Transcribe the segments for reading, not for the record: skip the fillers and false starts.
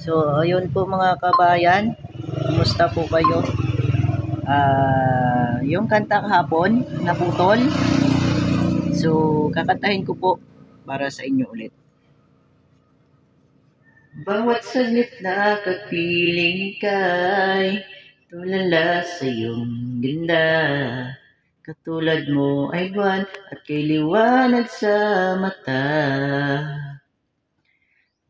So, ayun po mga kabayan. Kumusta po kayo? Yung kanta kahapon, naputol. So, kakantahin ko po para sa inyo ulit. Bawat saglit na kapiling kay tulala sa iyong ganda. Katulad mo ay buwan at kay liwanag sa mata.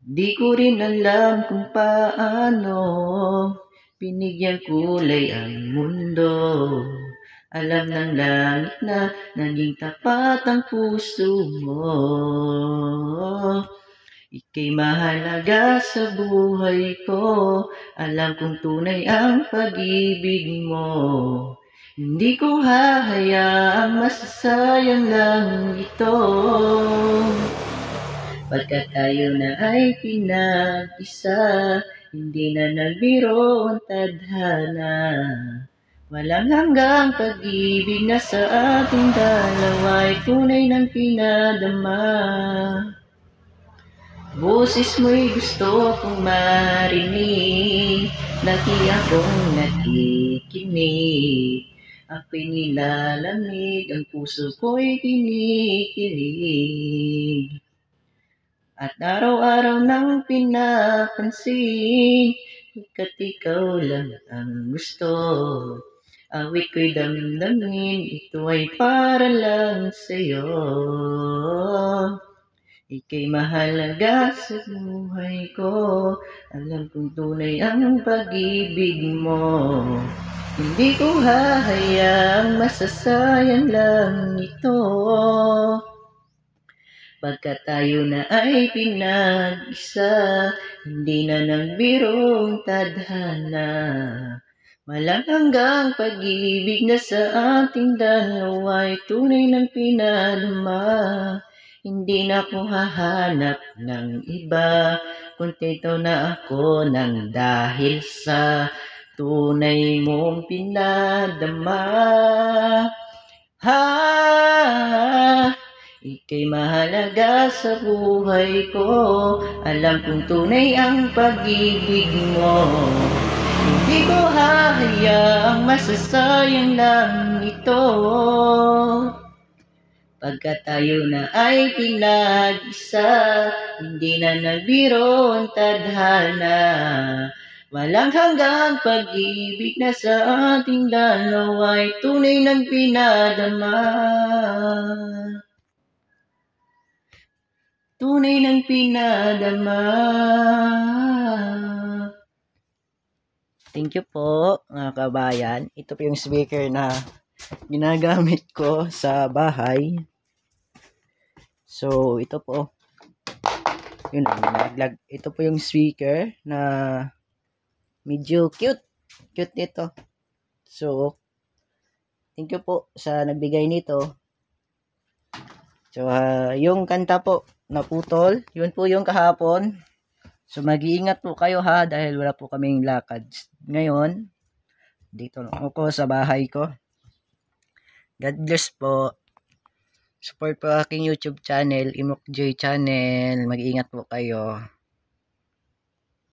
Di ko rin alam kung paano binigyang kulay ang mundo. Alam ng langit na naging tapat ang puso mo. Ika'y mahalaga sa buhay ko. Alam kong tunay ang pag-ibig mo. Hindi ko hahayaang masasayang lang ito. Pagkat tayo na ay pinag-isa, hindi na nagbiro ang tadhana. Walang hanggang pag-ibig na sa ating dalawa ay tunay ng pinadama. Boses mo'y gusto kong marinig, lagi akong nakikinig. Ako'y nilalamig, ang puso ko'y kinikilig. At araw-araw nang pinapansin, pagkat ikaw lang ang gusto. Awit ko'y damdamin, ito ay para lang sa'yo. Ika'y mahalaga sa buhay ko, alam kong tunay ang pag-ibig mo. Hindi ko hahayaang masasayang lang ito. Pagkat tayo na ay pinag-isa, hindi na nagbirong tadhana. Walang hanggang pag-ibig na sa ating dalawa ay tunay ng pinadama. Hindi na ako hahanap ng iba, kontento na ako nang dahil sa tunay mong pinadama. Ika'y mahalaga sa buhay ko, alam kong tunay ang pag-ibig mo. Hindi ko hahayaang masasayang lang ito. Pagkat tayo na ay pinag-isa, hindi na nagbiro ang tadhana. Walang hanggang pag-ibig na sa ating dalawa ay tunay ng pinadama. Tunay ng pinadama. Thank you po mga kabayan. Ito po yung speaker na ginagamit ko sa bahay. So ito po. Yun lang, nalaglag. Ito po yung speaker na medyo cute. Cute nito. So thank you po sa nagbigay nito. So yung kanta po naputol, yun po yung kahapon. So mag-iingat po kayo ha dahil wala po kaming lakad ngayon. Dito lang ako sa bahay ko. God bless po. Support po aking YouTube channel, Imok Joy Channel. Mag-iingat po kayo.